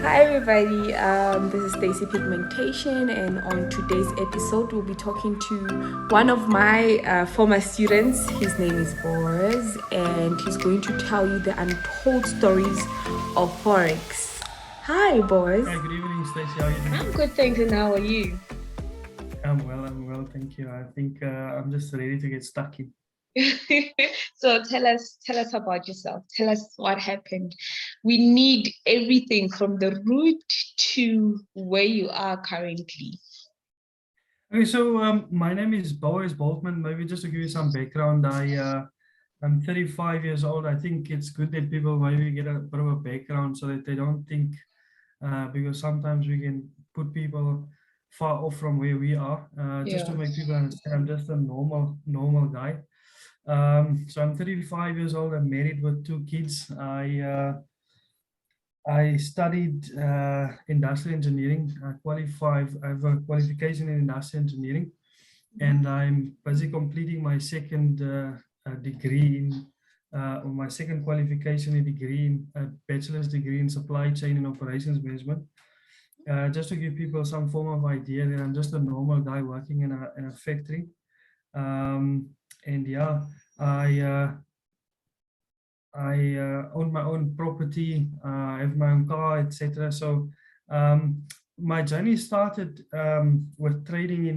Hi everybody, this is Stacey Pigmentation, and on today's episode we'll be talking to one of my former students. His name is Boaz, and he's going to tell you the untold stories of Forex. Hi Boaz. Hi, good evening, Stacey. How are you doing? I'm good, thanks, and how are you? I'm well, thank you. I think I'm just ready to get stuck in. So tell us about yourself. Tell us what happened. We need everything from the root to where you are currently. Okay, so my name is Boaz Boltman. Maybe just to give you some background, I'm 35 years old. I think it's good that people maybe get a bit of a background so that they don't think, because sometimes we can put people far off from where we are. Just to make people understand, I'm just a normal guy. So I'm 35 years old. I'm married with two kids. I studied industrial engineering. I have a qualification in industrial engineering, and I'm busy completing my second degree in, or my second qualification in degree in a bachelor's degree in supply chain and operations management. Just to give people some form of idea that I'm just a normal guy working in a factory. And yeah, I own my own property, I have my own car, etc. So my journey started with trading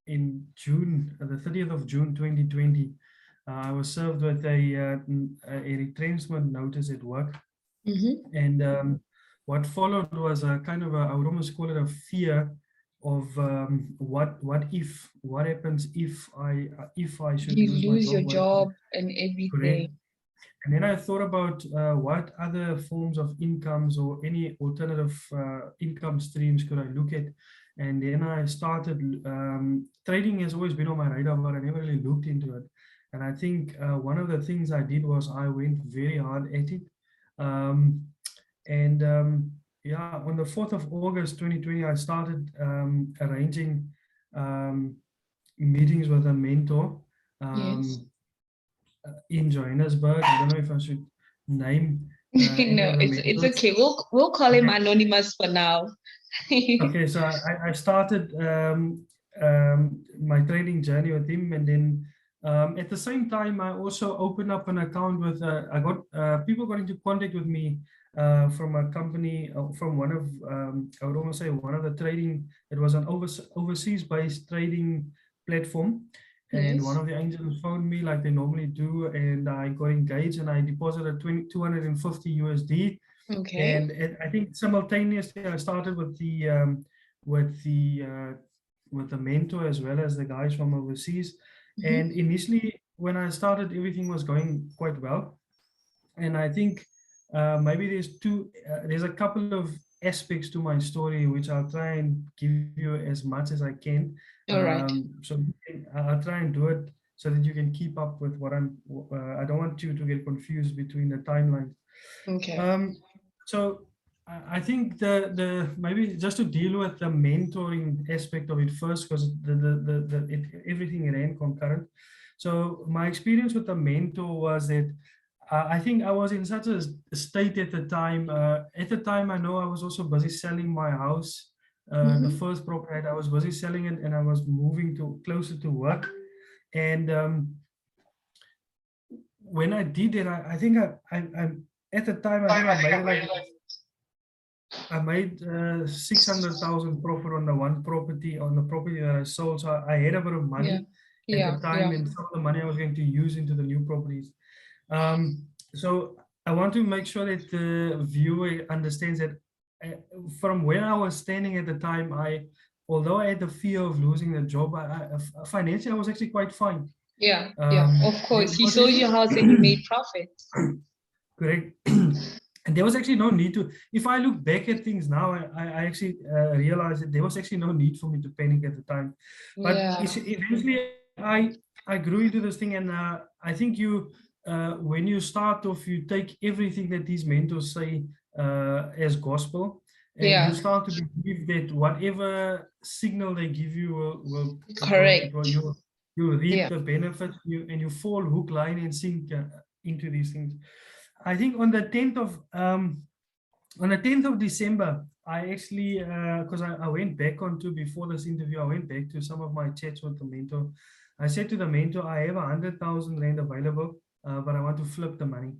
in June, the 30th of June 2020. I was served with a retrenchment notice at work, and what followed was a kind of I would almost call it a fear of what happens if I should You lose my lose your job. job and Correct. everything. And then I thought about what other forms of incomes or any alternative income streams could I look at. And then I started, trading has always been on my radar, but I never really looked into it. And I think one of the things I did was I went very hard at it. Um, and yeah, on the 4th of August 2020, I started arranging meetings with a mentor. Yes. In Johannesburg. I don't know if I should name any No, of the it's mentors. okay. We'll call him Okay, anonymous for now. okay. So I started my trading journey with him, and then at the same time, I also opened up an account with. I got people got into contact with me from a company, from one of I would almost say one of the trading. It was an overseas-based trading platform. And one Yes. of the angels phoned me like they normally do, and I got engaged and I deposited 250 USD. Okay. And I think simultaneously I started with the uh, with the mentor as well as the guys from overseas. And initially, when I started, everything was going quite well. And I think maybe there's a couple of aspects to my story which I'll try and give you as much as I can. All right. So I'll try and do it so that you can keep up with what I don't want you to get confused between the timelines. Okay. Um, so I think the maybe just to deal with the mentoring aspect of it first, because everything ran concurrent. So my experience with the mentor was that I think I was in such a state at the time. At the time, I know I was also busy selling my house. The first property I was busy selling it, and I was moving to closer to work. And when I did it, I think I at the time I think I made 600,000 profit on the one property on the property that I sold. So I had a bit of Yeah. money at the Yeah. time, Yeah. and some of the money I was going to use into the new properties. So I want to make sure that the viewer understands that uh, from where I was standing at the time, although I had the fear of losing the job, financially I was actually quite fine. Yeah. Yeah. Of There course. You was sold your house and you made profit. correct. And there was actually no need to, if I look back at things now, I actually realized that there was actually no need for me to panic at the time. But Yeah. eventually I grew into this thing, and I think when you start off, you take everything that these mentors say as gospel, and you Yeah. start to believe that whatever signal they give you Correct. you'll reap Yeah. the benefits, and you fall hook, line, and sink into these things. I think on the 10th of on the 10th of December, I actually, because I went back onto, before this interview, I went back to some of my chats with the mentor. I said to the mentor, I have 100,000 Rand available, but I want to flip the money.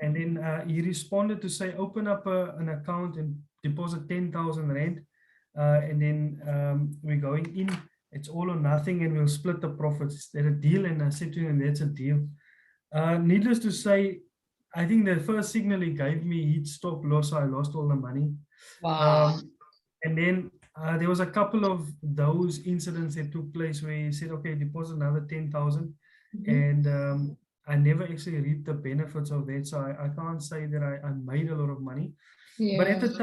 And then he responded to say, open up an account and deposit 10,000 Rand. And then we're going in, it's all or nothing, and we'll split the profits. Is that a deal? And I said to him, that's a deal. Needless to say, I think the first signal he gave me, he'd stop loss, so I lost all the money. Wow. And then there was a couple of those incidents that took place where he said, okay, deposit another 10,000. And I never actually reaped the benefits of that. So I can't say that I made a lot of money. Yeah. But at the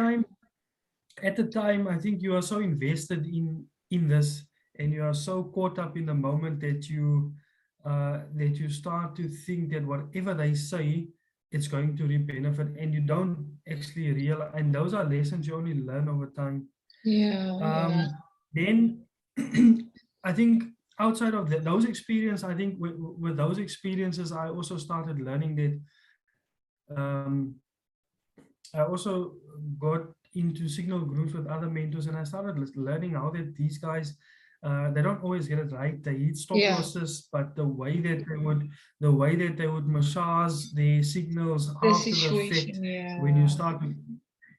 time, I think you are so invested in this, and you are so caught up in the moment that you start to think that whatever they say, it's going to reap benefit, and you don't actually realize. And those are lessons you only learn over time. Yeah. Then I think outside of those experiences, I think with those experiences, I also started learning that I also got into signal groups with other mentors, and I started learning how that these guys, they don't always get it right. They hit stop Yeah. losses, but the way that they would massage their signals The after the fact, situation, yeah. when you start to,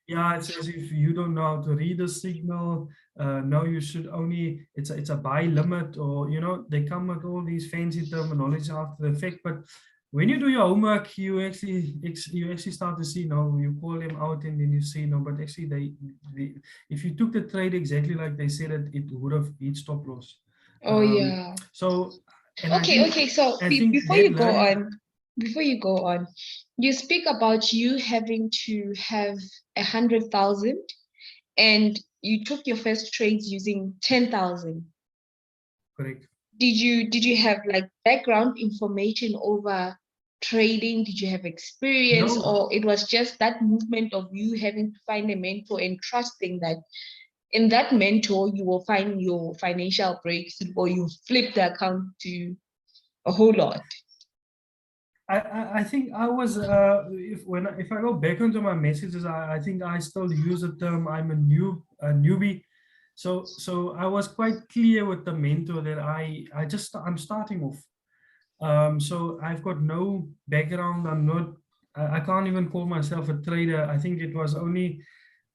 yeah, it's as if you don't know how to read a signal. No, you should only, it's a buy limit, or they come with all these fancy terminology after the fact. But when you do your homework, you actually start to see, no, you call them out, and then you see, no, but actually they if you took the trade exactly like they said it would have hit stop loss. Oh yeah. So, and Okay. So I think before that you go learning, on, you speak about you having to have 100,000, and you took your first trades using 10,000. correct. Did you have like background information over trading? Did you have experience, No, or it was just that movement of you having to find a mentor and trusting that in that mentor you will find your financial breakthrough, or you flip the account to a whole lot? I think I was if I go back into my messages, I think I still use the term I'm a newbie. So I was quite clear with the mentor that I'm starting off. So I've got no background. I can't even call myself a trader. I think it was only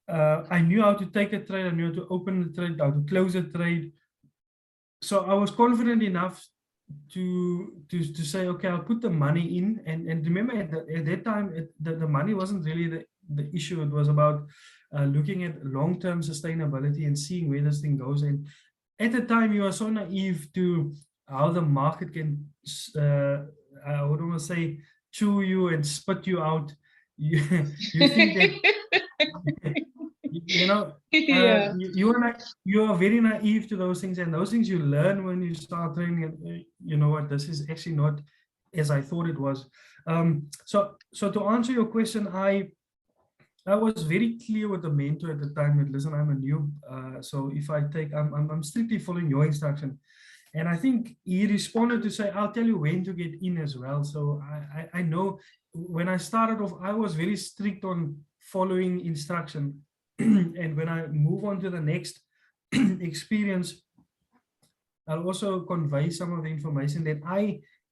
I knew how to take a trade, I knew how to open the trade, how to close a trade. So I was confident enough to say, okay, I'll put the money in. And remember, at that time, the money wasn't really the issue. It was about looking at long-term sustainability and seeing where this thing goes. And at the time, you are so naive to how the market can, I would almost say, chew you and spit you out. You, you think that Yeah. you are very naive to those things, and those things you learn when you start training. And you know what, this is actually not as I thought it was. So to answer your question, I was very clear with the mentor at the time that, listen, I'm a noob, so if I take, I'm strictly following your instruction. And I think he responded to say, I'll tell you when to get in as well. So I know when I started off, I was very strict on following instruction. And when I move on to the next experience, I'll also convey some of the information that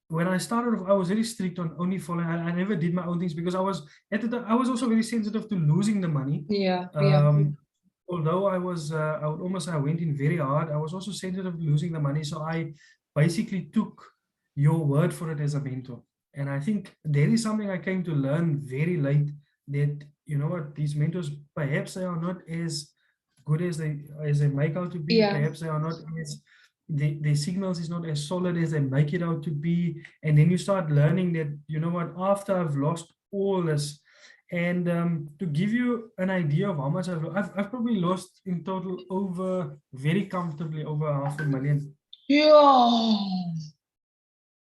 when I started off, I was very strict on only following. I never did my own things, because I was also very sensitive to losing the money. Yeah. Although I would almost say I went in very hard, I was also sensitive to losing the money. So I basically took your word for it as a mentor. And I think that is something I came to learn very late, that, you know what, these mentors, perhaps they are not as good as they make out to be. Yeah. Perhaps they are not as, their signals is not as solid as they make it out to be. And then you start learning that, you know what, after I've lost all this, and to give you an idea of how much I've probably lost in total, very comfortably over 500,000. Yeah.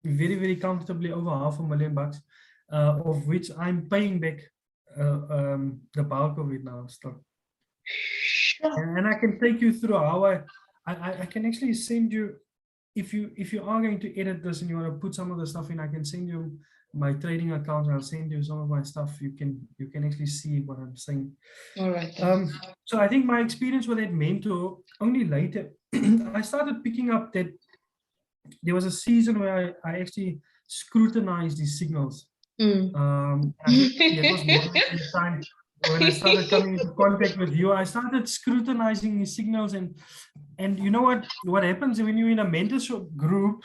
Very, very comfortably over $500,000, of which I'm paying back the bulk of it now still. And I can take you through how I can actually send you if you are going to edit this and you want to put some of the stuff in, I can send you my trading account. I'll send you some of my stuff. You can actually see what I'm saying. All right. Then. So I think my experience with that mentor, only later, I started picking up that there was a season where I actually scrutinized these signals. I think it was more than the time when I started coming into contact with you. I started scrutinizing these signals, and you know what happens when you're in a mentorship group,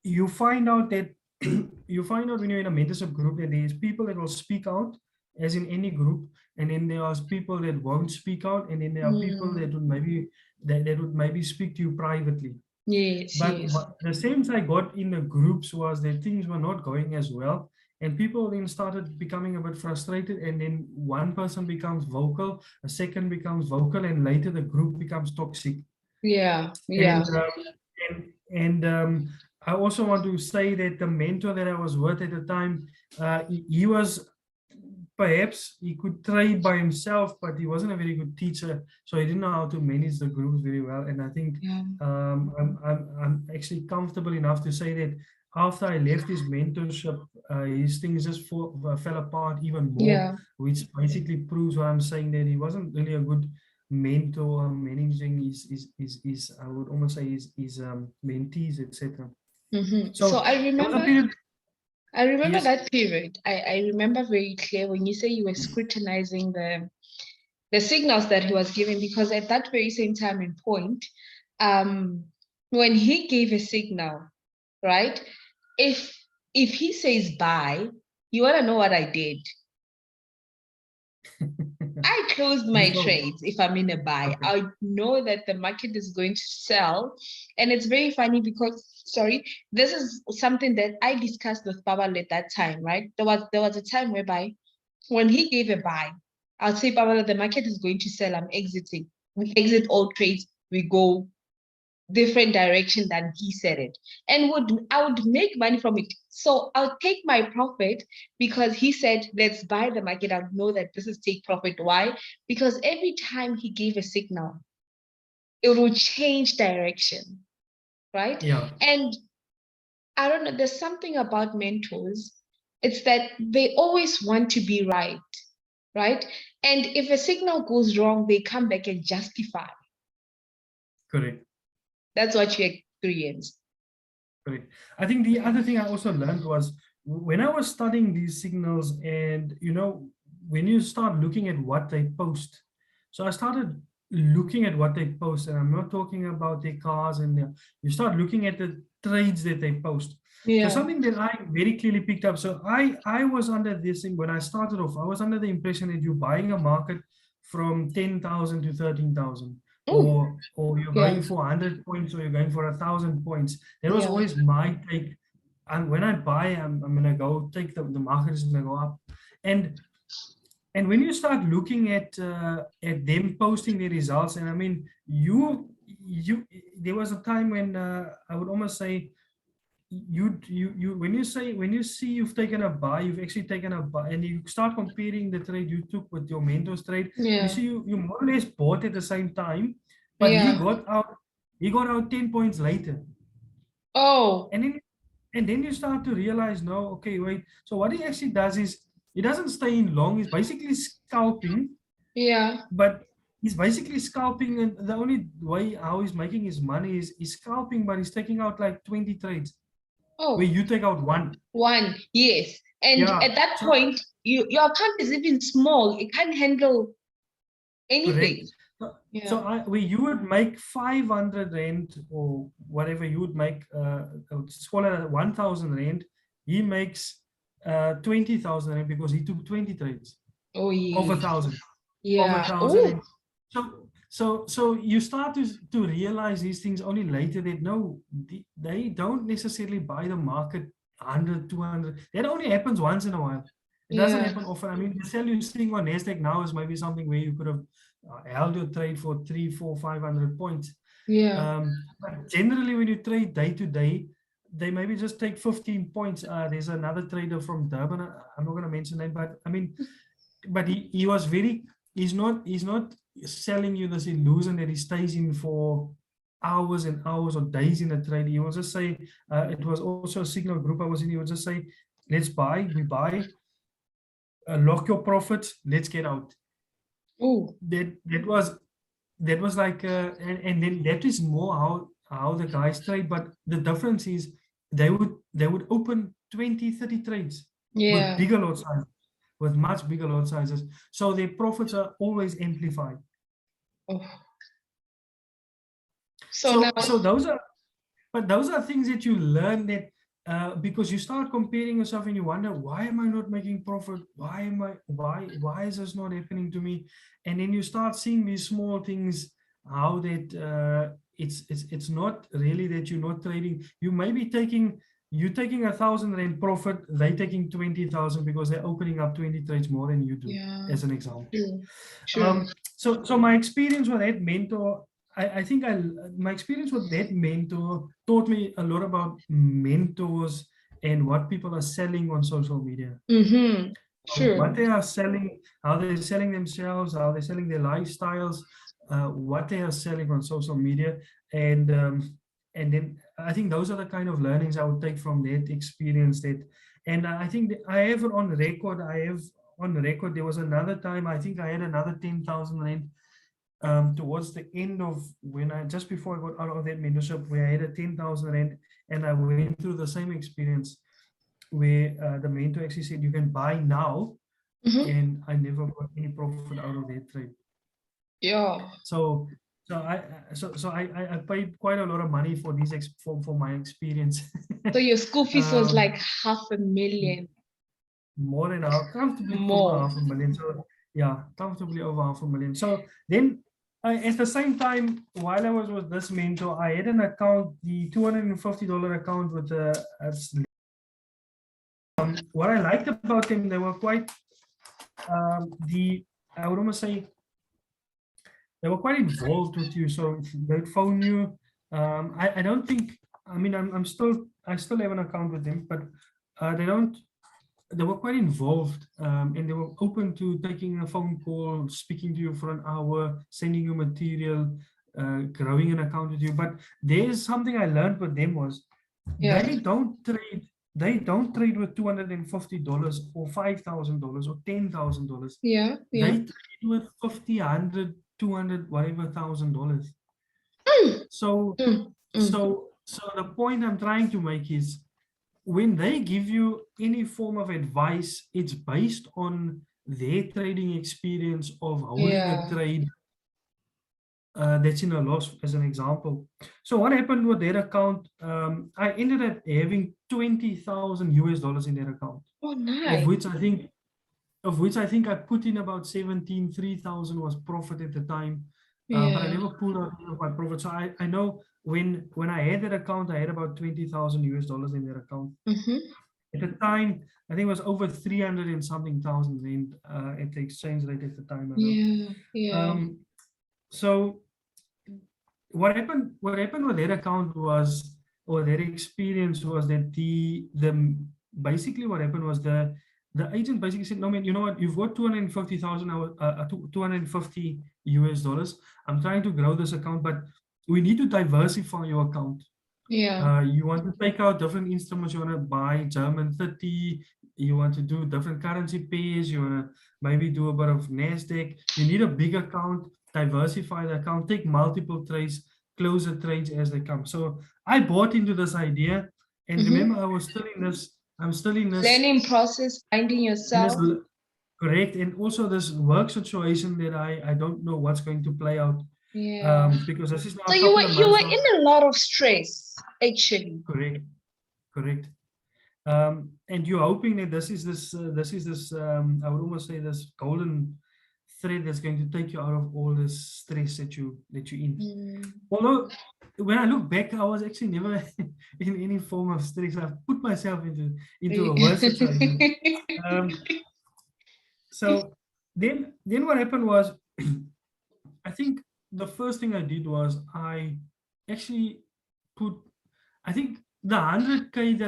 you find out that when you're in a mentorship group that there's people that will speak out, as in any group, and then there are people that won't speak out, and then there are people that would maybe speak to you privately. Yes, But yes. the sense I got in the groups was that things were not going as well. And people then started becoming a bit frustrated. And then one person becomes vocal, a second becomes vocal, and later the group becomes toxic. Yeah, yeah. And I also want to say that the mentor that I was with at the time, he was, perhaps he could trade by himself, but he wasn't a very good teacher, so he didn't know how to manage the groups very well. And I think I'm actually comfortable enough to say that after I left his mentorship, his things just fell apart even more, which basically proves what I'm saying, that he wasn't really a good mentor managing his I would almost say his mentees, etc. So I remember. I remember Yes. that period. I remember very clear when you say you were scrutinizing the signals that he was giving, because at that very same time and point, when he gave a signal, right? If he says buy, you want to know what I did? I closed my trades. If I'm in a buy, okay, I know that the market is going to sell. And it's very funny because, sorry, this is something that I discussed with Pabal at that time, right? There was a time whereby when he gave a buy, I'll say, Pabal, the market is going to sell, I'm exiting. We exit all trades, we go different direction than he said it, and I would make money from it. So I'll take my profit because he said, let's buy the market. I know that this is take profit. Why? Because every time he gave a signal, it will change direction, right? Yeah. And I don't know, there's something about mentors. It's that they always want to be right? And if a signal goes wrong, they come back and justify. Correct. That's what you experience. Correct. I think the other thing I also learned was when I was studying these signals, and when you start looking at what they post. So I started looking at what they post, and I'm not talking about their cars, and you start looking at the trades that they post. So something that I very clearly picked up. So I was under this thing when I started off. I was under the impression that you're buying a market from 10,000 to 13,000. Or you're going for 100 points, or you're going for 1,000 points. That was always my take. And when I buy, I'm gonna go take the market is gonna go up. And when you start looking at them posting the results, and I mean, there was a time when I would almost say when you see you've taken a buy, you've actually taken a buy, and you start comparing the trade you took with your mentor's trade. You see you more or less bought at the same time, but he got out 10 points later. And then you start to realize, no, okay, wait. So what he actually does is he doesn't stay in long. He's basically scalping. But he's basically scalping, and the only way how he's making his money is he's scalping, but he's taking out like 20 trades. Where you take out one. Yes. And at that point, your account is even small. It can't handle anything. So where you would make 500 rand or whatever, you would make, let's call it 1,000 rand. He makes 20,000 rand because he took 20 trades. Of 1,000. Of 1,000. So you start to realize these things only later, that no, they don't necessarily buy the market 100, 200. That only happens once in a while. It doesn't happen often. I mean, the sell you're seeing on Nasdaq now is maybe something where you could have held your trade for 300, 400, 500 points. But generally, when you trade day to day, they maybe just take 15 points. There's another trader from Durban. I'm not going to mention that, but I mean, but he was very. He's not selling you this illusion that he stays in for hours and hours or days in a trade. He will just say, it was also a signal group I was in, he would just say, let's buy, we buy, lock your profits, let's get out. Oh, That was like, and then that is more how the guys trade. But the difference is they would open 20, 30 trades with yeah. bigger lot sizes, with much bigger lot sizes. So their profits are always amplified. Oh. So now, So those are things that you learn, that because you start comparing yourself and you wonder, why am I not making profit? Why is this not happening to me? And then you start seeing these small things, how that it's not really that you're not trading. You may be taking, you taking 1,000 rand profit, they taking 20,000 because they're opening up 20 trades more than you do, yeah, as an example. true. So my experience with that mentor, I think my experience with that mentor taught me a lot about mentors and what people are selling on social media. Mm-hmm. What True. they are selling, how they're selling themselves, how they're selling their lifestyles, what they are selling on social media, and then I think those are the kind of learnings I would take from that experience. And I think that I have it on record. There was another time I think I had another 10,000 rand towards the end of when just before I got out of that mentorship, where I had a 10,000 rand, and I went through the same experience where the mentor actually said you can buy now, Mm-hmm. and I never got any profit out of that trade. Yeah. So I paid quite a lot of money for for my experience. So your school fees was Um, like 500,000 more than half, comfortably over more. 500,000. So yeah, comfortably over 500,000. So then at the same time, while I was with this mentor, I had an account, the $250 account with what I liked about them, they were quite I would almost say they were quite involved with you. So they'd phone you. I don't think, I mean, I still have an account with them, but they were quite involved, and they were open to taking a phone call, speaking to you for an hour, sending you material, growing an account with you. But there's something I learned with them was Yeah. they don't trade with $250 or $5,000 or $10,000. Yeah. Yeah. They trade with 50, 100, 200, whatever $1,000. Mm, So mm, mm. so the point I'm trying to make is, when they give you any form of advice, it's based on their trading experience of holding a Yeah. trade that's in a loss, as an example. So what happened with their account? I ended up having 20,000 US dollars in their account, Oh, of nice. which I think I put in about 17, 3,000 was profit at the time. But I Yeah. never pulled out any of my profit. So I know when I had that account, I had about 20,000 US dollars in their account. Mm-hmm. At the time, I think it was over 300 and something thousand rand at the exchange rate at the time. I know. Yeah. Yeah. So what happened with that account was, or that experience was, that the basically what happened was the agent basically said, no man, you know what, you've got 250,000 250 US dollars. I'm trying to grow this account, but we need to diversify your account. Yeah. You want to take out different instruments, you want to buy German 30, you want to do different currency pairs, you want to maybe do a bit of NASDAQ. You need a big account, diversify the account, take multiple trades, close the trades as they come. So I bought into this idea, and Mm-hmm. remember, I'm still in this, Learning process, finding yourself. correct, and also this work situation that I don't know what's going to play out, Yeah. because this is now So a you couple were of you months were now. in a lot of stress, actually. Correct. And you're hoping that this is I would almost say this golden thread that's going to take you out of all this stress that you're in. Mm. Although when I look back, I was actually never in any form of stress. I've put myself into a worse situation. So then what happened was, I think the first thing I did was I actually put, I think the 100K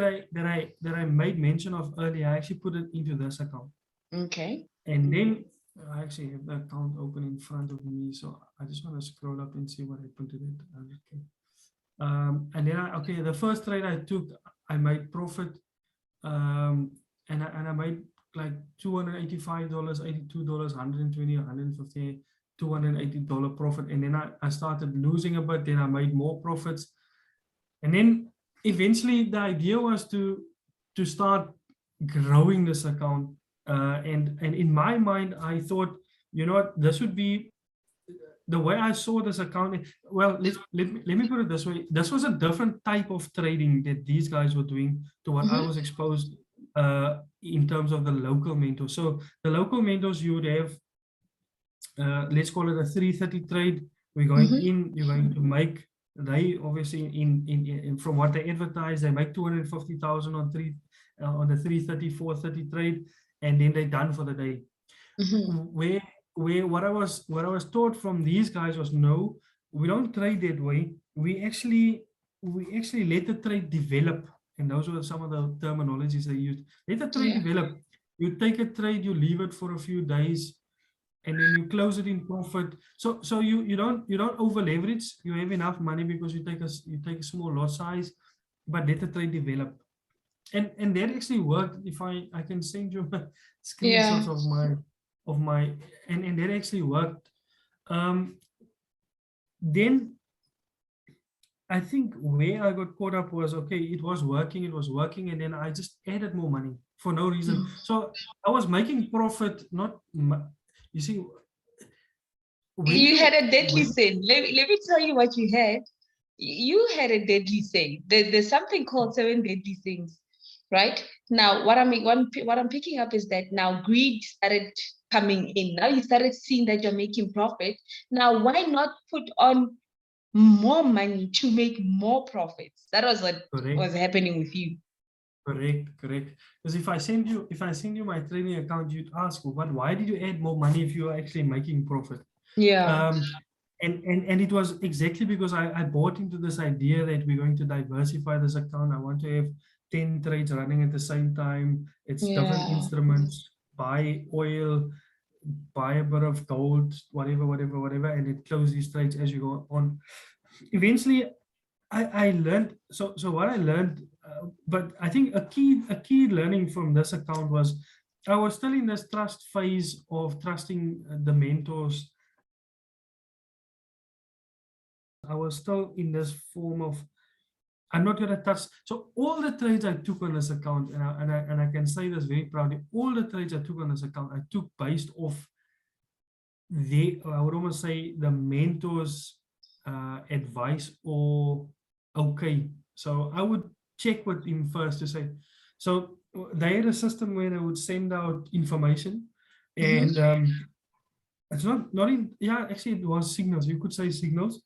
that I made mention of earlier, I actually put it into this account. Okay. And then I actually have the account open in front of me, so I just want to scroll up and see what happened to that 100K. And then okay, the first trade I took, I made profit, and I made like $285, $82, 120, 150, $280 profit. And then I started losing a bit, then I made more profits. And then eventually the idea was to start growing this account. And in my mind, I thought, you know what, this would be the way I saw this account. Well, let me put it this way. This was a different type of trading that these guys were doing to what I was exposed in terms of the local mentors. So the local mentors, you would have, let's call it a 330 trade. We're going in, you're going to make, they obviously in from what they advertise, they make 250,000 on on the 330, 430 trade, and then they're done for the day. Where what I was taught from these guys was, no, we don't trade that way. We actually let the trade develop. And those were some of the terminologies they used. Let the trade develop. You take a trade, you leave it for a few days, and then you close it in profit. So you don't over leverage. You have enough money because you take a small lot size, but let the trade develop. And that actually worked. If I can send you screenshots of my and that actually worked. Then I think where I got caught up was, okay, it was working, and then I just added more money for no reason. So I was making profit, not you see. You had a deadly sin. Let me tell you what you had. You had a deadly sin. There's something called 7 deadly sins, right? Now, what I'm picking up is that now greed started coming in. Now you started seeing that you're making profit. Now, why not put on more money to make more profits? That was what was happening with you. Correct. Because if I send you my trading account, you'd ask, but why did you add more money if you are actually making profit? Yeah. And it was exactly because I bought into this idea that we're going to diversify this account. I want to have 10 trades running at the same time. It's different instruments, buy oil, buy a bit of gold, whatever, and it close these trades as you go on. Eventually, I learned. So what I learned, but I think a key learning from this account was, I was still in this trust phase of trusting the mentors. I was still in this form of, I'm not going to touch. So all the trades I took on this account, and I can say this very proudly, all the trades I took on this account, I took based off I would almost say the mentors' advice, or okay. So I would check with him first to say, so they had a system where they would send out information, and it's not in, actually it was signals. You could say signals.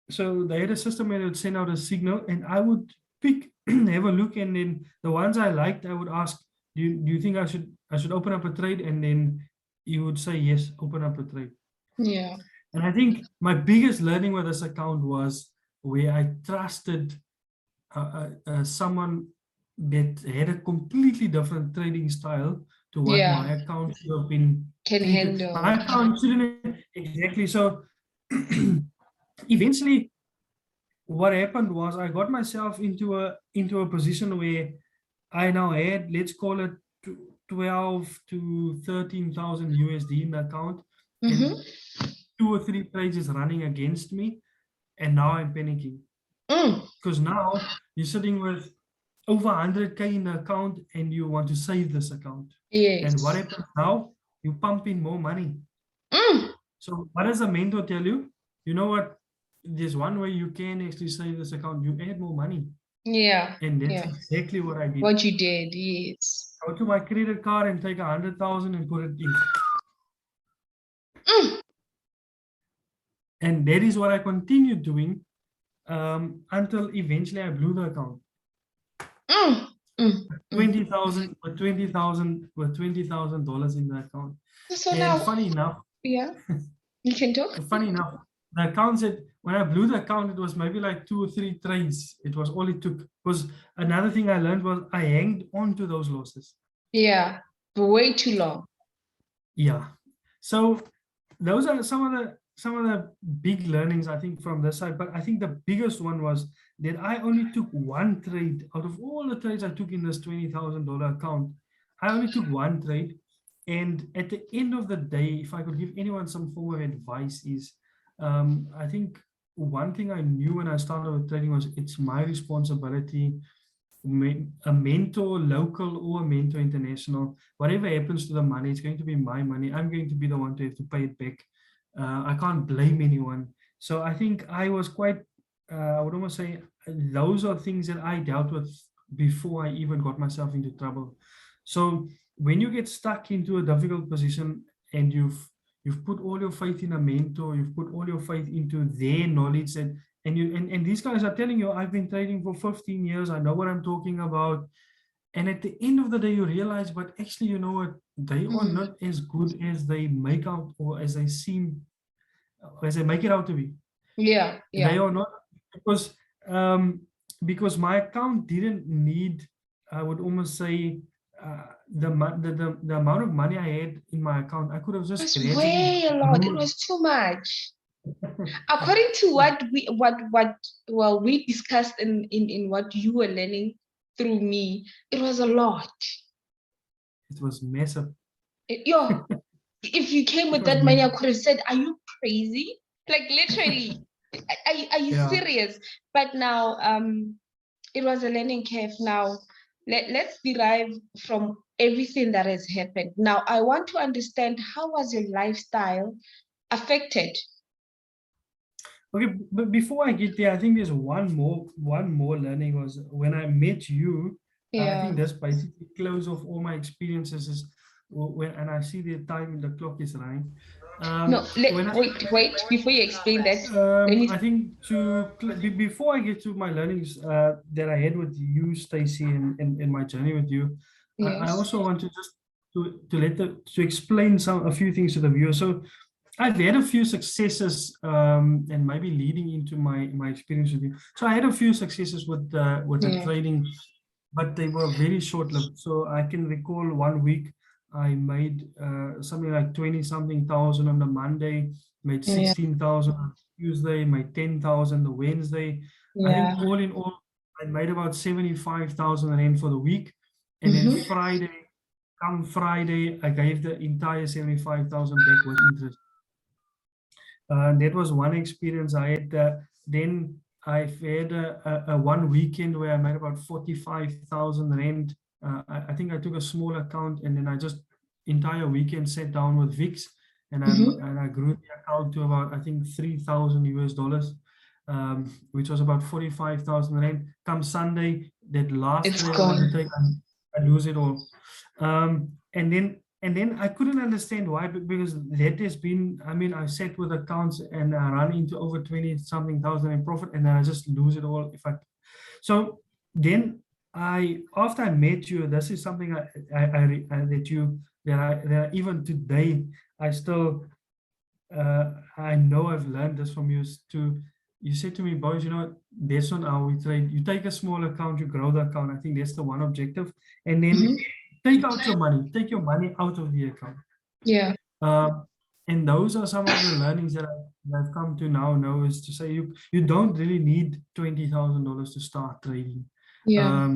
So they had a system where they would send out a signal, and I would pick, have a look, and then the ones I liked, I would ask, do you think I should open up a trade? And then you would say, yes, open up a trade. Yeah. And I think my biggest learning with this account was where I trusted someone that had a completely different trading style to what my account should have been. Can handle. My account shouldn't, exactly. So eventually, what happened was, I got myself into a position where I now had, let's call it 12 to 13,000 USD in the account, and 2 or 3 trades is running against me, and now I'm panicking because now you're sitting with over 100K in the account, and you want to save this account. Yes. And what happens now? You pump in more money. So what does a mentor tell you? You know what? There's one way you can actually save this account. You add more money. Yeah. And that's exactly what I did. What you did, yes. Go to my credit card and take 100,000 and put it in. And that is what I continued doing until eventually I blew the account. $20,000 in the account. So and now, funny enough, you can talk. Funny enough, the account said, when I blew the account, it was maybe like 2 or 3 trades. It was all it took. Because another thing I learned was I hanged on to those losses. Yeah, for way too long. Yeah. So those are some of the some of the big learnings, I think, from this side, but I think the biggest one was that I only took one trade out of all the trades I took in this $20,000 account. I only took one trade. And at the end of the day, if I could give anyone some form of advice, is I think one thing I knew when I started with trading was it's my responsibility. A mentor local or a mentor international, whatever happens to the money, it's going to be my money. I'm going to be the one to have to pay it back. I can't blame anyone. So I think I was quite, I would almost say, those are things that I dealt with before I even got myself into trouble. So when you get stuck into a difficult position and you've put all your faith in a mentor, you've put all your faith into their knowledge, and these guys are telling you, I've been trading for 15 years, I know what I'm talking about. And at the end of the day, you realize, but actually, you know what, they are not as good as they make out, or as they seem, as they make it out to be. Yeah, They are not, because my account didn't need, I would almost say, the amount of money I had in my account, I could have it just was gradually way a lot. It grew. was too much. According to what we discussed in what you were learning through me, it was a lot. It was massive. Yo, if you came with that money, I could have said, "Are you crazy?" Like literally, are you Yeah. serious? But now, it was a learning curve. Now, let's derive from everything that has happened. Now, I want to understand, how was your lifestyle affected? Okay, but before I get there, I think there's one more learning was when I met you. I Yeah. think that's basically close off all my experiences is when, and I see the time, the clock is running. No, wait, before you explain that, let me, I think before I get to my learnings that I had with you, Stacey, and my journey with you, I yes. also want to just to explain a few things to the viewer. So I've had a few successes, and maybe leading into my experience with you. So I had a few successes with the Yeah. trading, but they were very short-lived. So I can recall one week I made something like 20 something thousand on the Monday, made Yeah. 16,000 on Tuesday, made 10,000 the Wednesday. I Yeah. think all in all, I made about 75,000 rand for the week, and then come Friday, I gave the entire 75,000 back with interest. That was one experience I had. Then I've had a one weekend where I made about 45,000 rand. I think I took a small account, and then I just entire weekend sat down with VIX, and I grew the account to about, I think, 3,000 US dollars, which was about 45,000 rand. Come Sunday, that last It's trade I gone. want to take, I lose it all. And then I couldn't understand why, because that has been, I mean, I sat with accounts and I run into over 20 something thousand in profit, and then I just lose it all. So then after I met you, this is something that even today, I still, I know I've learned this from you, you said to me, boys, you know, that's not how we trade. You take a small account, you grow the account. I think that's the one objective. And then take your money out of the account. Yeah. And those are some of the learnings that I've come to now know, is to say you don't really need $20,000 to start trading. Yeah.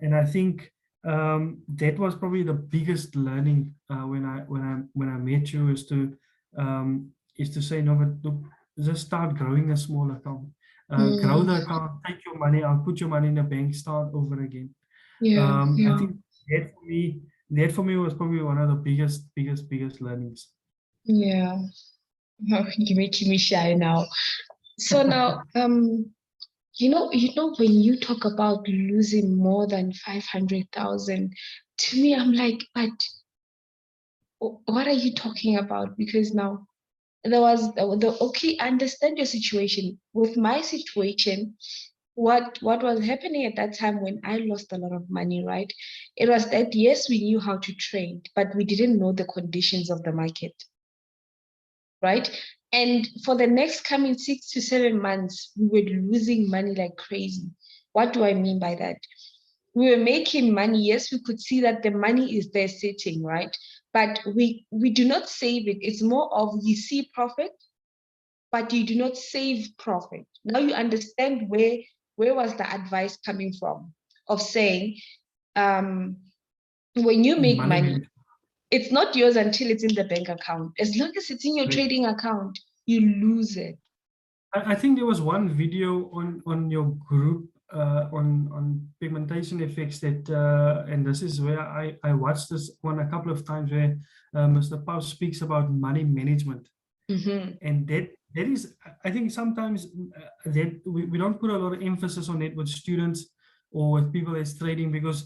And I think that was probably the biggest learning when I met you, is to say, no, but look, just start growing a small account. Grow the account, take your money out, put your money in the bank, start over again. Yeah. I think that for me was probably one of the biggest learnings. Yeah. You're making me shy now. So now, you know, when you talk about losing more than 500,000, to me, I'm like, but what are you talking about? Because now there was okay, I understand your situation. With my situation, what was happening at that time when I lost a lot of money, right? It was that, yes, we knew how to trade, but we didn't know the conditions of the market, right? And for the next coming 6 to 7 months, we were losing money like crazy. What do I mean by that? We were making money. Yes, we could see that the money is there sitting, right? but we do not save it. It's more of you see profit, but you do not save profit. Now you understand where was the advice coming from of saying, when you make money, it's not yours until it's in the bank account. As long as it's in your trading account, you lose it. I think there was one video on your group on pigmentation effects that, and this is where I watched this one a couple of times, where Mr. Pau speaks about money management. And that is, I think sometimes that we don't put a lot of emphasis on it with students or with people that's trading, because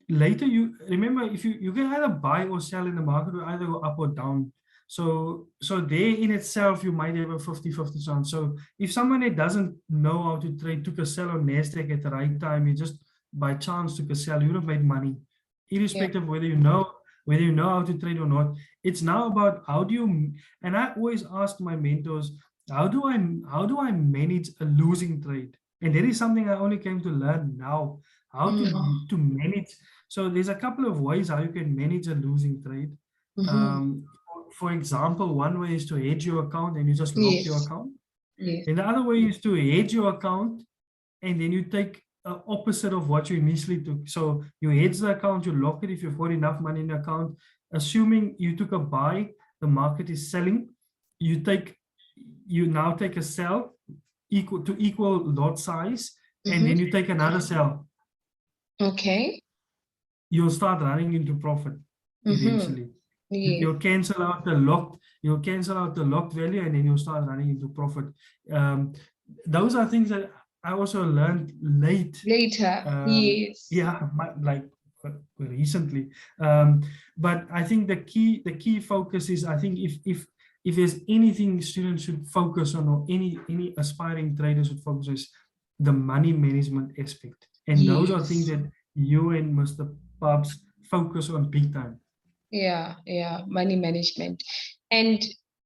later you remember, if you can either buy or sell in the market, or either go up or down. So there in itself, you might have a 50-50 chance. So if someone that doesn't know how to trade took a sell on NASDAQ at the right time, he just by chance took a sell, you would have made money, irrespective of whether you know how to trade or not. It's now about how do you, and I always ask my mentors, how do I manage a losing trade? And that is something I only came to learn now, how to manage. So there's a couple of ways how you can manage a losing trade. For example, one way is to hedge your account and you just lock your account. And the other way is to hedge your account and then you take opposite of what you initially took. So you hedge the account, you lock it if you've got enough money in the account. Assuming you took a buy, the market is selling, you now take a sell equal lot size, and then you take another sell. Okay. You'll start running into profit eventually. You'll cancel out the locked value, and then you'll start running into profit. Those are things that I also learned later. Yeah, like recently. But I think the key focus is, I think if there's anything students should focus on, or any aspiring traders should focus on, is the money management aspect. And those are things that you and Mr. Pubs focus on big time. Yeah, money management. And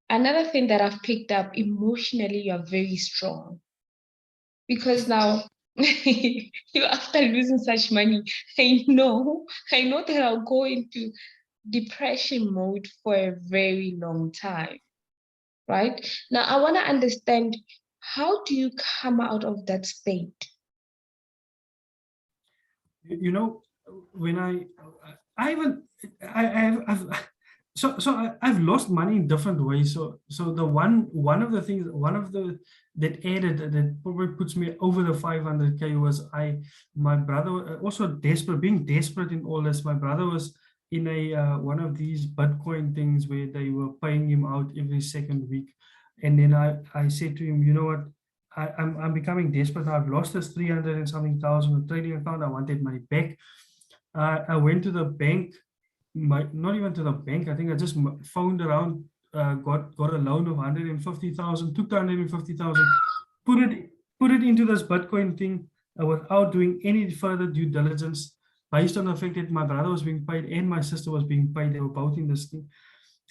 another thing that I've picked up, emotionally, you're very strong. Because now, after losing such money, I know that I'll go into depression mode for a very long time, right? Now, I want to understand, how do you come out of that state? You know, when I've lost money in different ways. So the one of the that added that probably puts me over the 500K was my brother, also being desperate in all this. My brother was in a one of these Bitcoin things where they were paying him out every second week, and then I said to him, you know what, I'm becoming desperate. I've lost this 300 and something thousand trading account. I want that money back. I went to the bank, not even to the bank. I think I just phoned around, got a loan of 150,000, took the 150,000, put it into this Bitcoin thing without doing any further due diligence, based on the fact that my brother was being paid and my sister was being paid. They were both in this thing.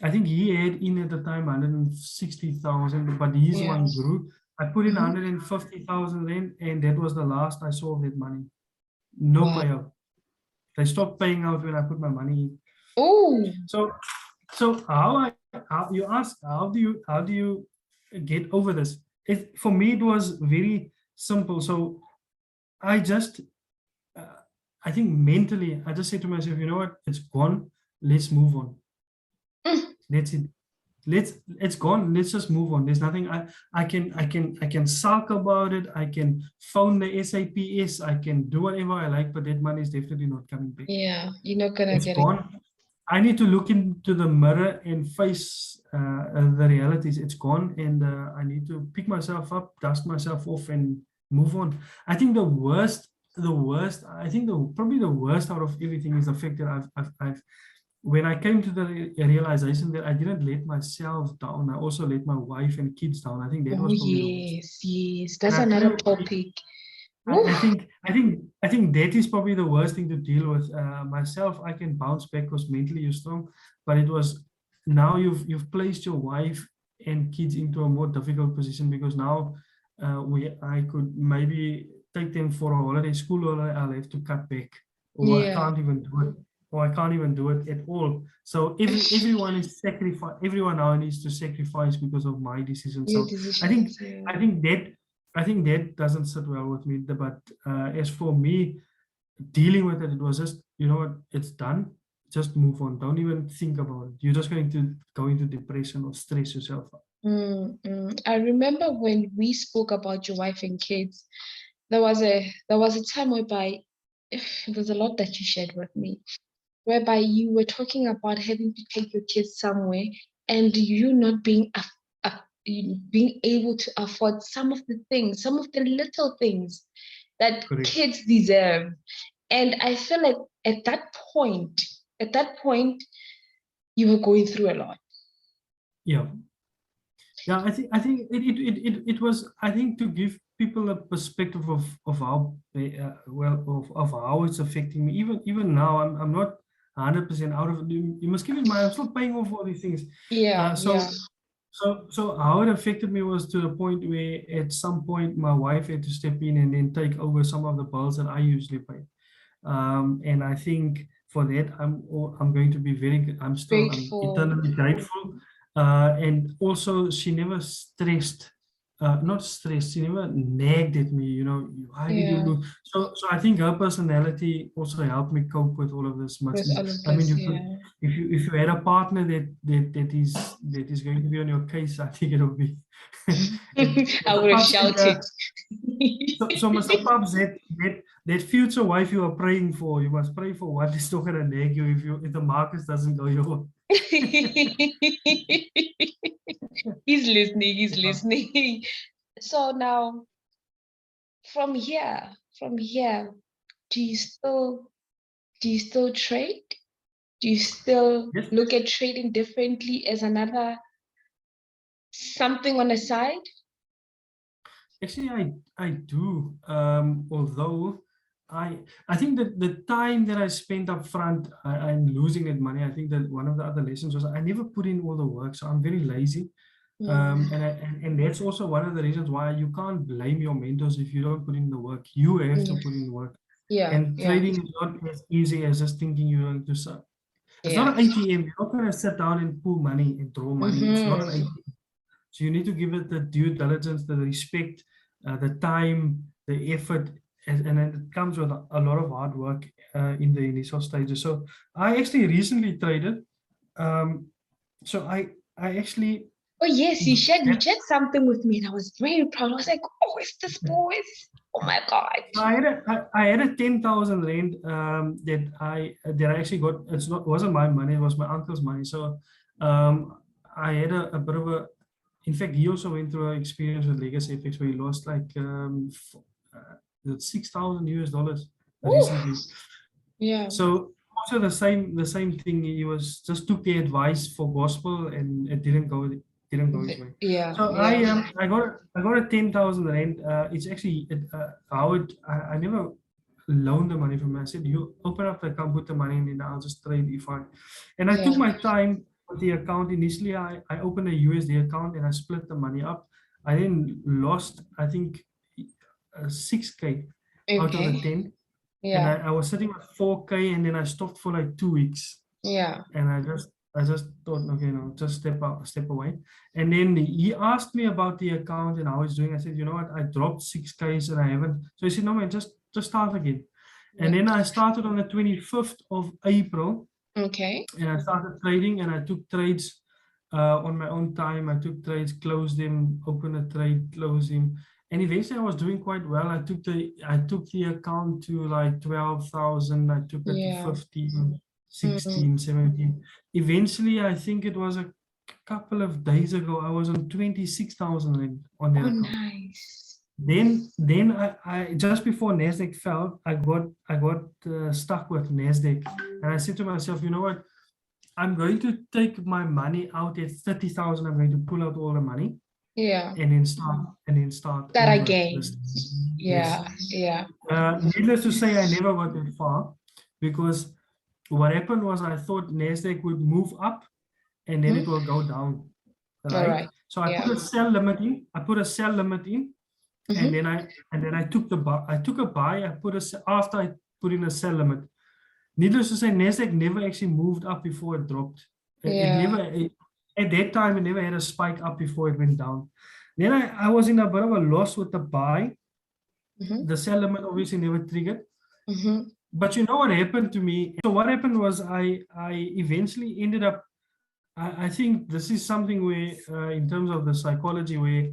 I think he had in at the time 160,000, but his one grew. I put in 150,000 then, and that was the last I saw of that money. No payout. They stopped paying out when I put my money in. Oh. So how you ask, how do you get over this? For me, it was very simple. So I just, I think mentally, I just said to myself, you know what, it's gone. Let's move on. That's it. It's gone. Let's just move on. There's nothing I can sulk about it. I can phone the SAPS. I can do whatever I like, but that money is definitely not coming back. Yeah, you're not gonna get gone. It. I need to look into the mirror and face the realities. It's gone, and I need to pick myself up, dust myself off, and move on. I think the worst. I think probably the worst out of everything is the fact that I've when I came to the realization that I didn't let myself down, I also let my wife and kids down. I think that was probably the worst. Yes, that's another topic. I think that is probably the worst thing to deal with. Myself, I can bounce back because mentally you're strong, but it was now you've placed your wife and kids into a more difficult position, because now I could maybe take them for a holiday, school holiday, I'll have to cut back, or I can't even do it. or I can't even do it at all. So everyone is sacrifice. Everyone now needs to sacrifice because of my decision. Your So I think decisions, yeah. I think that doesn't sit well with me. But as for me, dealing with it, it was just, you know what, it's done. Just move on. Don't even think about it. You're just going to go into depression or stress yourself out. I remember when we spoke about your wife and kids, there was a time whereby it was a lot that you shared with me, whereby you were talking about having to take your kids somewhere and you not being able to afford some of the things, some of the little things that Correct. kids deserve. And I feel like at that point, you were going through a lot. Yeah. Yeah, I think it was, I think, to give people a perspective of how of how it's affecting me. Even now, I'm not 100% out of it. You must keep in mind, I'm still paying off all these things. Yeah, So how it affected me was to the point where at some point my wife had to step in and then take over some of the bills that I usually pay. And I think for that, I'm going to be I'm grateful. eternally grateful. And also, she never stressed, not stressed. She never nagged at me. You know, why did you Yeah, do? So I think her personality also helped me cope with all of this much. with all of I mean, this, you could, yeah. if you had a partner that is going to be on your case, I think it'll be. I would have shouted. So Mr. Pubs, that future wife you are praying for, you must pray for one is not gonna nag you if the markets doesn't go your way. He's listening. So now from here, do you still trade? Do you still Yes. look at trading differently as another something on the side? Actually, I do. Although I think that the time that I spent up front, I'm losing that money. I think that one of the other lessons was I never put in all the work, so I'm very lazy. And that's also one of the reasons why you can't blame your mentors if you don't put in the work. You have to put in the work. Yeah, And trading is not as easy as just thinking you're going to sell. It's not an ATM. You're not going to sit down and pull money and draw money. It's not an ATM. So you need to give it the due diligence, the respect, the time, the effort, and it comes with a lot of hard work in the initial stages. So I actually recently traded. So I actually. Oh yes, you shared something with me, and I was very proud. I was like, "Oh, it's this boys! Oh my god!" I had a 10,000 rand that I actually got. Wasn't my money. It was my uncle's money. So I had a bit of a. In fact, he also went through an experience with Legacy FX where he lost like $6,000 recently. Yeah. So also the same thing. He was just took the advice for gospel and it didn't go his way. Yeah. So I got a 10,000 rand. It's actually I never loaned the money from him. I said, you open up the account, put the money in, and I'll just trade if I. And I took my time with the account. Initially, I opened a USD account and I split the money up. I then lost, I think, 6K out of the 10. And I was sitting at 4K and then I stopped for like 2 weeks. Yeah. And I just thought, okay, no, just step away. And then he asked me about the account and how it's doing. I said, you know what, I dropped 6Ks and I haven't. So he said, no man, just start again. And then I started on the 25th of April. Okay. And I started trading and I took trades on my own time. I took trades, closed them, opened a trade, closed them. And eventually I was doing quite well. I took the account to like 12,000. I took it to 15, 16, 17. Eventually, I think it was a couple of days ago, I was on 26,000 on that account. Nice. Then I just before Nasdaq fell, I got stuck with Nasdaq, and I said to myself, you know what? I'm going to take my money out at 30,000. I'm going to pull out all the money. Yeah. And then start that over. again. Yeah. Needless to say, I never got that far because what happened was I thought Nasdaq would move up and then it will go down. Right? So I put a sell limit in. And then I took a buy. After I put in a sell limit. needless to say, Nasdaq never actually moved up before it dropped. It never, at that time, it never had a spike up before it went down. Then I was in a bit of a loss with the buy. The sell limit obviously never triggered. But you know what happened to me? So what happened was I eventually ended up, I think this is something where, in terms of the psychology, where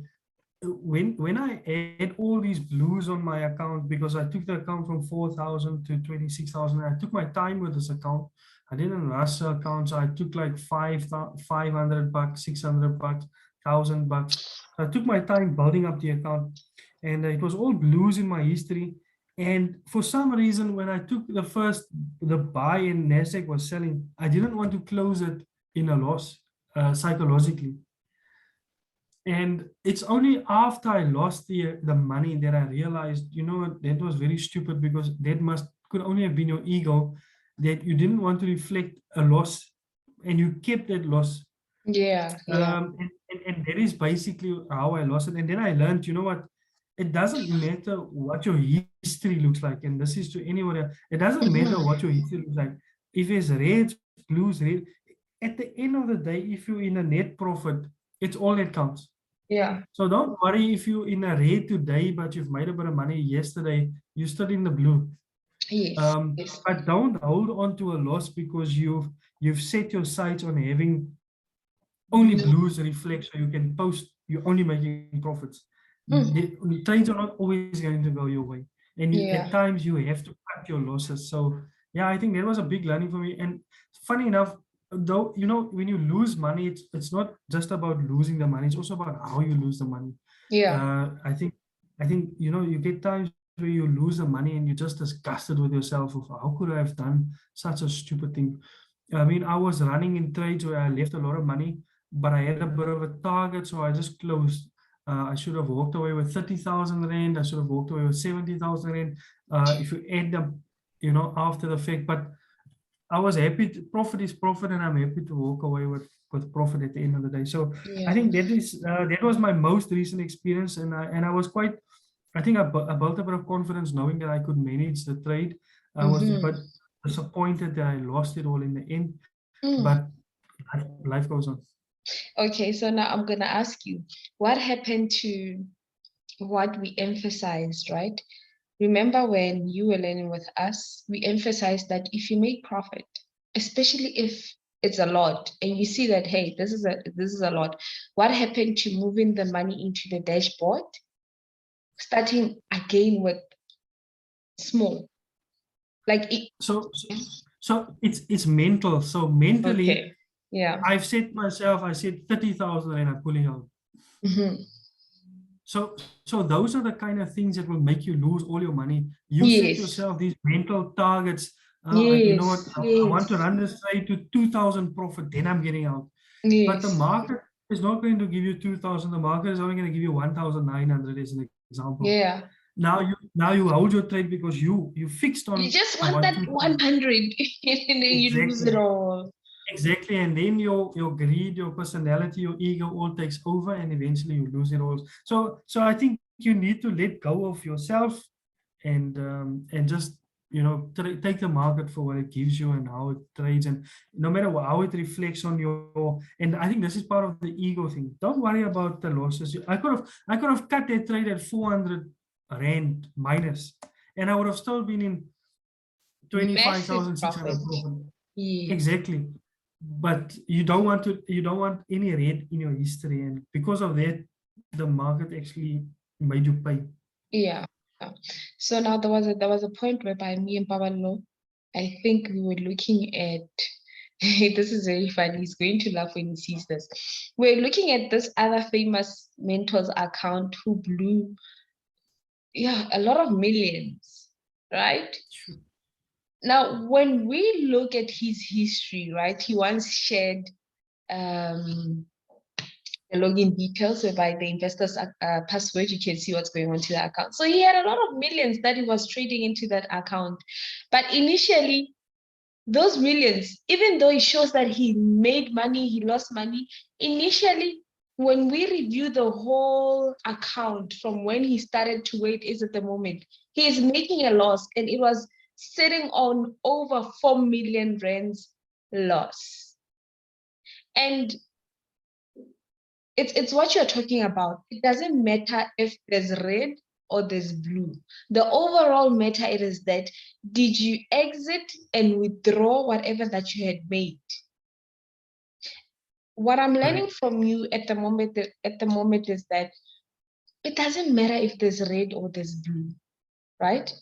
when I had all these blues on my account, because I took the account from 4,000 to 26,000, I took my time with this account. I didn't rush the account, so I took like $500, $600, $1,000. So I took my time building up the account, and it was all blues in my history. And for some reason, when I took the buy and Nasdaq was selling, I didn't want to close it in a loss, psychologically. And it's only after I lost the money that I realized, you know what, that was very stupid, because that could only have been your ego, that you didn't want to reflect a loss and you kept that loss. And that is basically how I lost it. And then I learned, you know what, it doesn't matter what your history looks like. And this is to anyone else. It doesn't matter what your history looks like. If it's red, blues, red, at the end of the day, if you're in a net profit, it's all that counts. So don't worry if you're in a red today, but you've made a bit of money yesterday, you're still in the blue. But don't hold on to a loss because you've set your sights on having only blues reflect, so you can post, you're only making profits. The trades are not always going to go your way. And at times you have to cut your losses. So yeah, I think that was a big learning for me. And funny enough, though, you know, when you lose money, it's not just about losing the money, it's also about how you lose the money. I think you know, you get times where you lose the money and you're just disgusted with yourself of how could I have done such a stupid thing. I mean, I was running in trades where I left a lot of money, but I had a bit of a target, so I just closed. I should have walked away with 30,000 rand. I should have walked away with 70,000 rand. If you add them, you know, after the fact, but I was happy. Profit is profit, and I'm happy to walk away with profit at the end of the day. So I think that was my most recent experience, and I was quite. I think I built a bit of confidence knowing that I could manage the trade. I was a bit disappointed that I lost it all in the end, but life goes on. Okay, so now I'm gonna ask you, what happened to what we emphasized, right? Remember when you were learning with us, we emphasized that if you make profit, especially if it's a lot, and you see that, hey, this is a lot, what happened to moving the money into the dashboard, starting again with small, like it, so it's mental. So mentally, I've set myself, I said 30,000 and I'm pulling out. So those are the kind of things that will make you lose all your money. You set yourself these mental targets. You know what? I want to run this trade to 2,000 profit, then I'm getting out. But the market is not going to give you 2,000. The market is only going to give you 1,900 as an example. Now you hold your trade because you fixed on. You just want that 100 and then you lose it all. Exactly, and then your greed, your personality, your ego all takes over, and eventually you lose it all. So I think you need to let go of yourself, and just, you know, take the market for what it gives you and how it trades, and no matter how it reflects on your. And I think this is part of the ego thing. Don't worry about the losses. I could have cut that trade at 400 rand minus, and I would have still been in 25,600 profit. Exactly. But you don't want any red in your history, and because of that, the market actually made you pay. So now there was a point whereby me and Babalo, I think we were looking at this is very funny. He's going to laugh when he sees this. We're looking at this other famous mentor's account who blew a lot of millions, right? Sure. Now, when we look at his history, right, he once shared the login details whereby the investor's password, you can see what's going on to the account. So he had a lot of millions that he was trading into that account. But initially, those millions, even though it shows that he made money, he lost money, initially, when we review the whole account from when he started to where it is at the moment, he is making a loss, and it was sitting on over 4 million rands loss. And it's what you're talking about. It doesn't matter if there's red or there's blue. The overall matter it is that, did you exit and withdraw whatever that you had made? What I'm learning from you at the moment is that it doesn't matter if there's red or there's blue, right?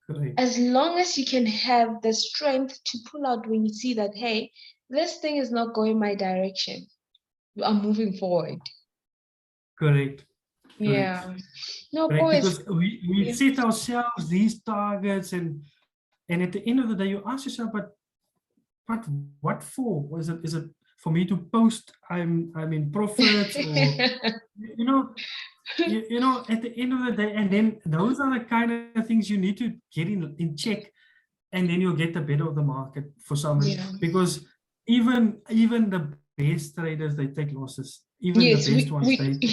Correct. As long as you can have the strength to pull out when you see that, hey, this thing is not going my direction, I'm moving forward. Correct. Yeah. No, Correct. boys. Because we set ourselves these targets, and at the end of the day, you ask yourself, but what for? Is it for me to post I'm in profits, or you know at the end of the day? And then those are the kind of things you need to get in check, and then you'll get the better of the market for some. Yeah. Because even the best traders, they take losses. Even Yes, the best ones, they take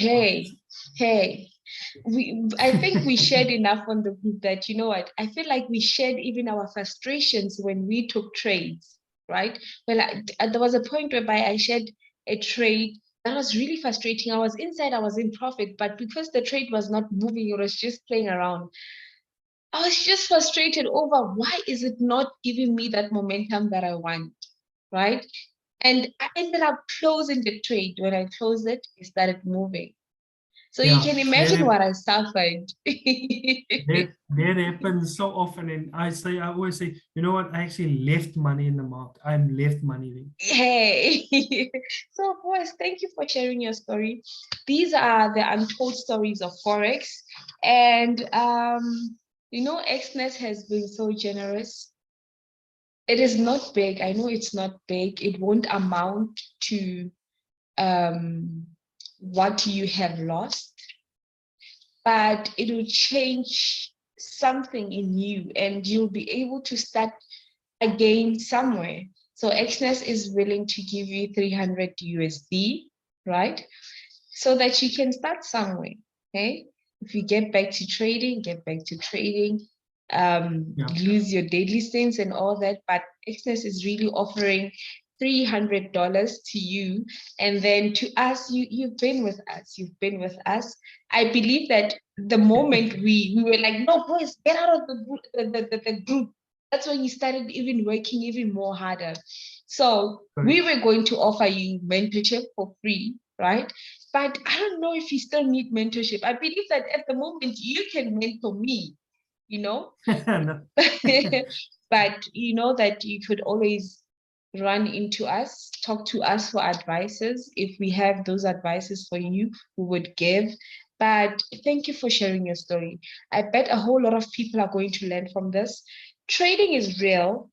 hey. I think we shared enough on the group that, you know what, I feel like we shared even our frustrations when we took trades, right? Well, there was a point whereby I shared a trade that was really frustrating. I was inside, I was in profit, but because the trade was not moving, it was just playing around. I was just frustrated over, why is it not giving me that momentum that I want, right? And I ended up closing the trade. When I closed it, it started moving. So you can imagine what I suffered. That happens so often, and I always say, you know what? I actually left money in the market. I'm left money there. Hey. So, boys, thank you for sharing your story. These are the untold stories of Forex. And, Xness has been so generous. It is not big. I know it's not big. It won't amount to what you have lost, but it will change something in you, and you'll be able to start again somewhere. So Xness is willing to give you 300 USD, right? So that you can start somewhere, okay? If you get back to trading, lose your daily cents and all that, but Xness is really offering $300 to you, and then to us, you've been with us. I believe that the moment we were like, no, boys, get out of the group, that's when you started even working even more harder. So we were going to offer you mentorship for free, right? But I don't know if you still need mentorship. I believe that at the moment you can mentor me, but you know that you could always run into us, talk to us for advices. If we have those advices for you, we would give. But thank you for sharing your story. I bet a whole lot of people are going to learn from this. Trading is real,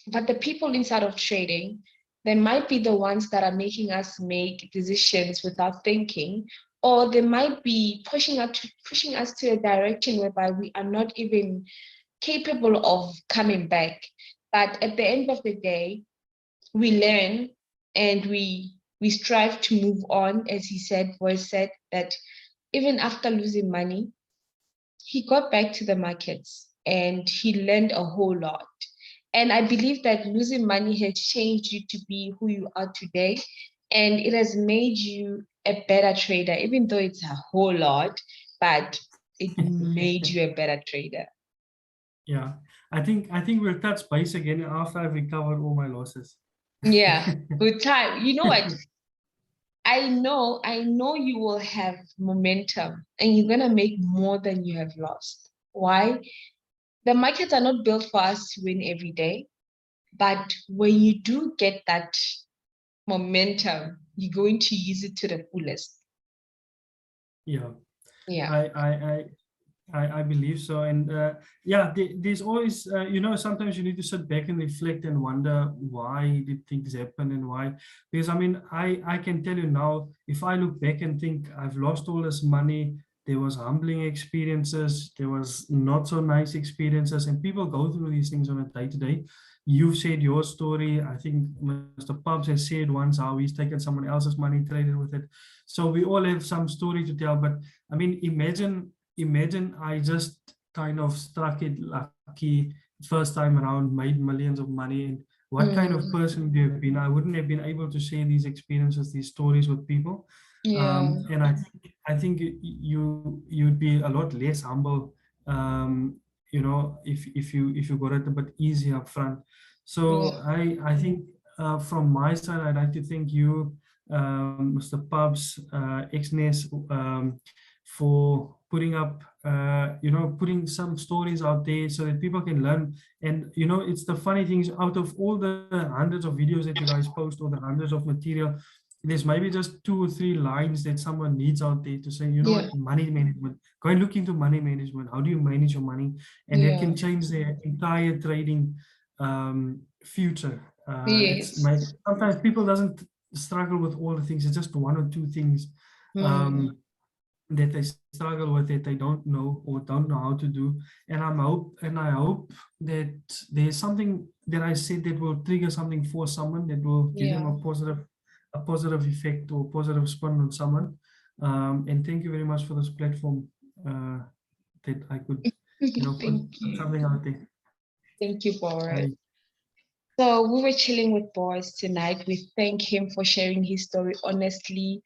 but the people inside of trading, they might be the ones that are making us make decisions without thinking, or they might be pushing us to a direction whereby we are not even capable of coming back. But at the end of the day, we learn and we strive to move on. As he said, Boyce said that even after losing money, he got back to the markets and he learned a whole lot. And I believe that losing money has changed you to be who you are today. And it has made you a better trader, even though it's a whole lot, but it made you a better trader. Yeah, I think we'll touch base again after I've recovered all my losses. Yeah, good time. You know what? I know you will have momentum and you're gonna make more than you have lost. Why? The markets are not built for us to win every day, but when you do get that momentum, you're going to use it to the fullest. Yeah. Yeah. I believe so. And yeah, there's always, sometimes you need to sit back and reflect and wonder why did things happen and why. Because I mean, I can tell you now, if I look back and think I've lost all this money, there was humbling experiences, there was not so nice experiences, and people go through these things on a day-to-day. You've said your story. I think Mr. Pubs has said once how he's taken someone else's money, traded with it. So we all have some story to tell. But I mean, imagine I just kind of struck it lucky first time around made millions of money, and what kind of person do you have been? I wouldn't have been able to share these experiences, these stories with people. Yeah. And I think you'd be a lot less humble, if you got it a bit easier up front. So I think from my side, I'd like to thank you, Mr. Pubs, Xness, for putting up, putting some stories out there so that people can learn. And it's the funny things, out of all the hundreds of videos that you guys post, or the hundreds of material, there's maybe just 2 or 3 lines that someone needs out there to say, Yeah. money management. Go and look into money management. How do you manage your money? And that can change their entire trading future. Yes. Sometimes people doesn't struggle with all the things. It's just 1 or 2 things that they struggle with, that they don't know or don't know how to do. And I hope that there's something that I said that will trigger something for someone, that will give them a positive effect or positive spin on someone. And thank you very much for this platform, that I could put something out there. Thank you, Boris. So we were chilling with Boris tonight. We thank him for sharing his story. Honestly,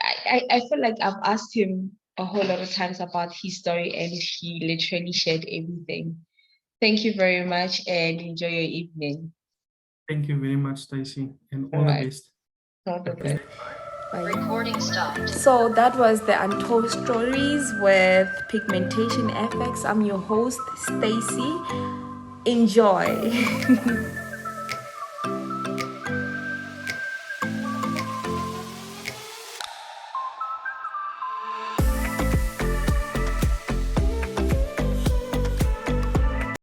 I feel like I've asked him a whole lot of times about his story, and he literally shared everything. Thank you very much, and enjoy your evening. Thank you very much, Stacey, and all the best. All the best. Recording stopped. So that was the Untold Stories with Pigmentation FX. I'm your host, Stacey. Enjoy.